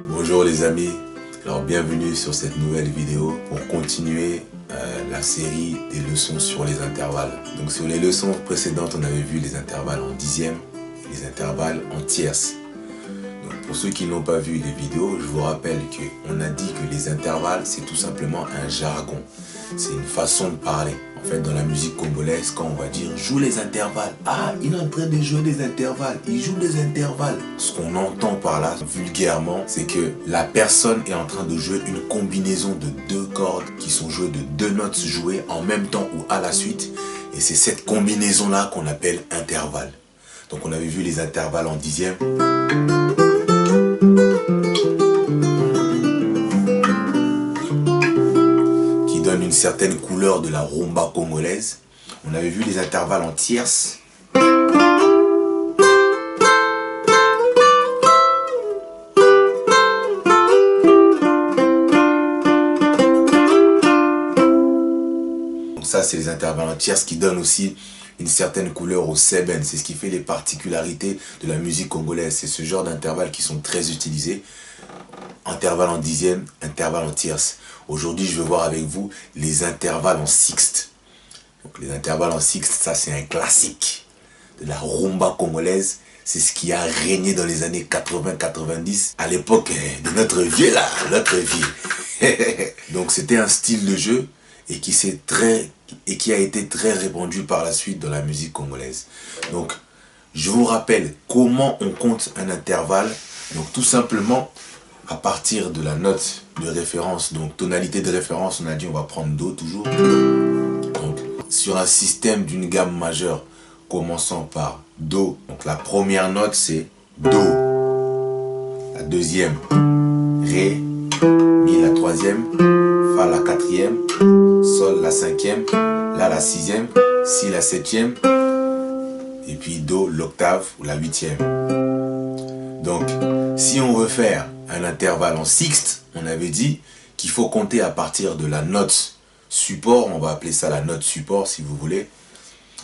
Bonjour les amis, alors bienvenue sur cette nouvelle vidéo pour continuer la série des leçons sur les intervalles. Donc sur les leçons précédentes, on avait vu les intervalles en dixième et les intervalles en tierces. Donc pour ceux qui n'ont pas vu les vidéos, je vous rappelle qu'on a dit que les intervalles, c'est tout simplement un jargon. C'est une façon de parler. En fait, dans la musique congolaise, quand on va dire « joue les intervalles », ah, il est en train de jouer des intervalles, il joue des intervalles. Ce qu'on entend par là, vulgairement, c'est que la personne est en train de jouer une combinaison de deux cordes qui sont jouées de deux notes jouées en même temps ou à la suite. Et c'est cette combinaison-là qu'on appelle intervalle. Donc on avait vu les intervalles en dixième. Donne une certaine couleur de la rumba congolaise. On avait vu les intervalles en tierces. Donc ça, c'est les intervalles en tierces qui donnent aussi une certaine couleur au seben. C'est ce qui fait les particularités de la musique congolaise. C'est ce genre d'intervalles qui sont très utilisés. Intervalle en dixième, intervalle en tierce. Aujourd'hui, je vais voir avec vous les intervalles en sixte. Donc, les intervalles en sixte, ça c'est un classique de la rumba congolaise. C'est ce qui a régné dans les années 80-90, à l'époque de notre vieux là, notre vieux. Donc c'était un style de jeu et qui a été très répandu par la suite dans la musique congolaise. Donc, je vous rappelle comment on compte un intervalle. Donc tout simplement, à partir de la note de référence, donc tonalité de référence, on a dit on va prendre Do toujours. Donc sur un système d'une gamme majeure commençant par Do, donc la première note c'est Do, la deuxième Ré, Mi la troisième, Fa la quatrième, Sol la cinquième, La la sixième, Si la septième, et puis Do l'octave ou la huitième. Donc si on veut faire un intervalle en sixte, on avait dit qu'il faut compter à partir de la note support, on va appeler ça la note support si vous voulez.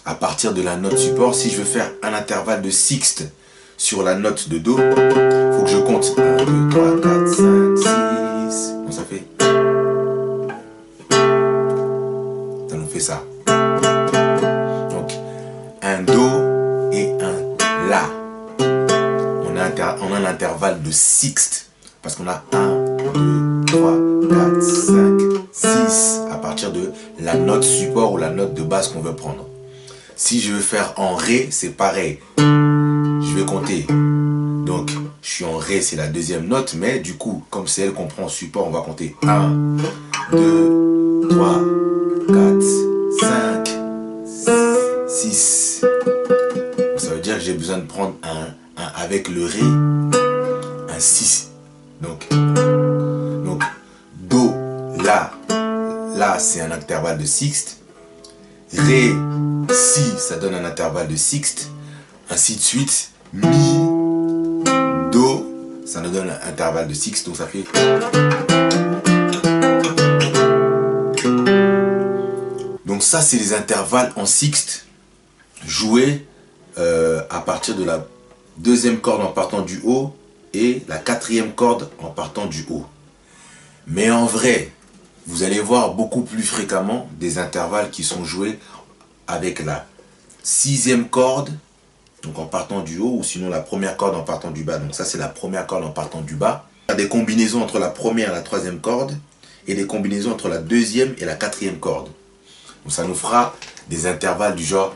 À partir de la note support, si je veux faire un intervalle de sixte sur la note de Do, il faut que je compte 1, 2, 3, 4, 5, 6. Bon, ça fait. Ça nous fait ça. Donc, un Do et un La. On a un intervalle de sixte. Parce qu'on a 1, 2, 3, 4, 5, 6 à partir de la note support ou la note de base qu'on veut prendre. Si je veux faire en Ré, c'est pareil. Je vais compter. Donc, je suis en Ré, c'est la deuxième note. Mais du coup, comme c'est elle qu'on prend en support, on va compter 1, 2, 3, 4, 5, 6. Ça veut dire que j'ai besoin de prendre un avec le Ré, un 6. Donc, Do, La c'est un intervalle de sixte. Ré, Si, ça donne un intervalle de sixte. Ainsi de suite. Mi, Do, ça nous donne un intervalle de sixte. Donc ça fait. Donc ça, c'est les intervalles en sixte joués à partir de la deuxième corde en partant du haut et la quatrième corde en partant du haut. Mais en vrai, vous allez voir beaucoup plus fréquemment des intervalles qui sont joués avec la sixième corde, donc en partant du haut, ou sinon la première corde en partant du bas. Donc ça, c'est la première corde en partant du bas. Il y a des combinaisons entre la première et la troisième corde, et des combinaisons entre la deuxième et la quatrième corde. Donc ça nous fera des intervalles du genre...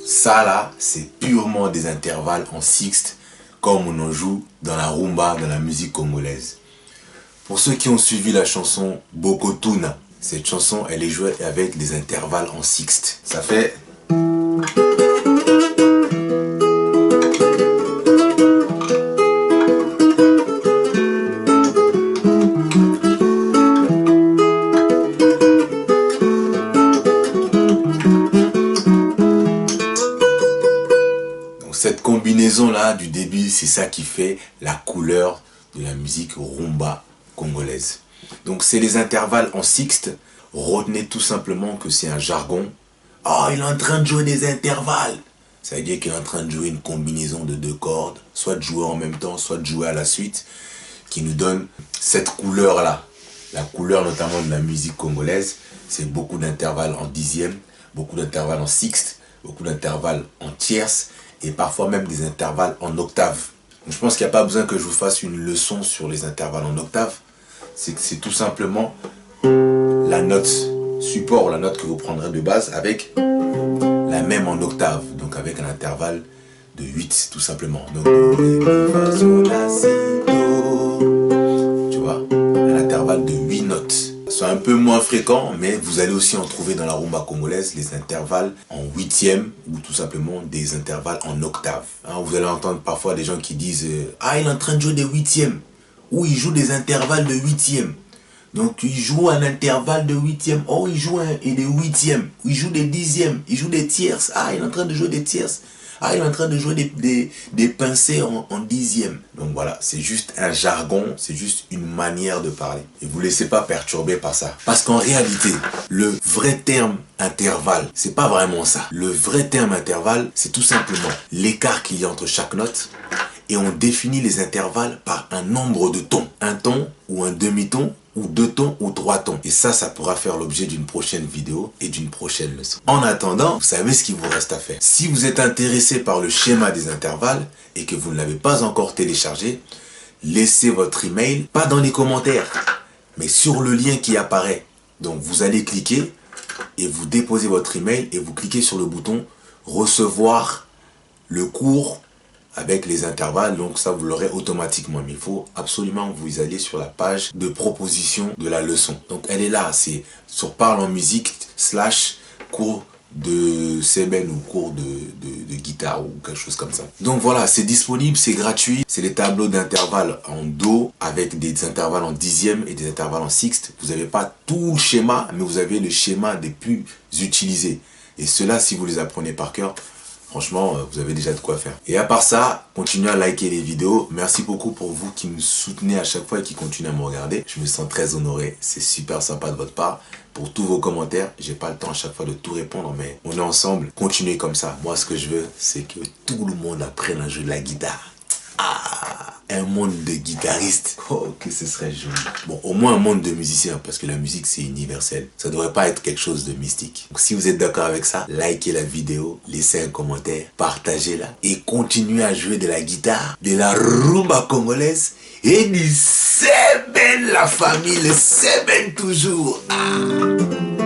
Ça là, c'est purement des intervalles en sixte, comme on en joue dans la rumba, dans la musique congolaise. Pour ceux qui ont suivi la chanson Bokotuna, cette chanson, elle est jouée avec des intervalles en sixte. Ça fait... Donc cette combinaison-là du début, c'est ça qui fait la couleur de la musique rumba congolaise. Donc c'est les intervalles en sixte. Retenez tout simplement que c'est un jargon. Oh, il est en train de jouer des intervalles. Ça veut dire qu'il est en train de jouer une combinaison de 2 cordes, soit de jouer en même temps, soit de jouer à la suite, qui nous donne cette couleur-là. La couleur notamment de la musique congolaise, c'est beaucoup d'intervalles en dixième, beaucoup d'intervalles en sixte, beaucoup d'intervalles en tierce, et parfois même des intervalles en octave. Donc je pense qu'il n'y a pas besoin que je vous fasse une leçon sur les intervalles en octave. C'est tout simplement la note support, la note que vous prendrez de base avec la même en octave, donc avec un intervalle de 8 tout simplement. Donc, tu vois, un intervalle de 8 notes. C'est un peu moins fréquent, mais vous allez aussi en trouver dans la rumba congolaise les intervalles en huitième ou tout simplement des intervalles en octave. Hein, vous allez entendre parfois des gens qui disent ah, il est en train de jouer des huitièmes, ou il joue des intervalles de huitième. Donc il joue un intervalle de huitième, oh il joue des huitièmes, il joue des dixièmes, il joue des tierces, ah il est en train de jouer des tierces, ah il est en train de jouer des pincées en dixième. Donc voilà, c'est juste un jargon, c'est juste une manière de parler. Et vous ne laissez pas perturber par ça. Parce qu'en réalité, le vrai terme intervalle, c'est pas vraiment ça. Le vrai terme intervalle, c'est tout simplement l'écart qu'il y a entre chaque note. Et on définit les intervalles par un nombre de tons. Un ton ou un demi-ton ou 2 tons ou 3 tons. Et ça pourra faire l'objet d'une prochaine vidéo et d'une prochaine leçon. En attendant, vous savez ce qu'il vous reste à faire. Si vous êtes intéressé par le schéma des intervalles et que vous ne l'avez pas encore téléchargé, laissez votre email, pas dans les commentaires, mais sur le lien qui apparaît. Donc vous allez cliquer et vous déposez votre email et vous cliquez sur le bouton recevoir le cours avec les intervalles, donc ça vous l'aurez automatiquement, mais il faut absolument que vous alliez sur la page de proposition de la leçon. Donc elle est là, c'est sur Parle en musique / cours de seben ou cours de guitare ou quelque chose comme ça. Donc voilà, c'est disponible, c'est gratuit, c'est les tableaux d'intervalles en do avec des intervalles en dixième et des intervalles en sixte. Vous n'avez pas tout le schéma, mais vous avez le schéma des plus utilisés. Et ceux-là, si vous les apprenez par cœur, franchement, vous avez déjà de quoi faire. Et à part ça, continuez à liker les vidéos. Merci beaucoup pour vous qui me soutenez à chaque fois et qui continuez à me regarder. Je me sens très honoré. C'est super sympa de votre part. Pour tous vos commentaires, j'ai pas le temps à chaque fois de tout répondre, mais on est ensemble. Continuez comme ça. Moi, ce que je veux, c'est que tout le monde apprenne à jouer de la guitare. Ah, un monde de guitaristes. Oh, que ce serait joli. Bon, au moins un monde de musiciens, parce que la musique, c'est universel. Ça ne devrait pas être quelque chose de mystique. Donc, si vous êtes d'accord avec ça, likez la vidéo, laissez un commentaire, partagez-la et continuez à jouer de la guitare, de la rumba congolaise et du seben, la famille, le seben toujours. Ah.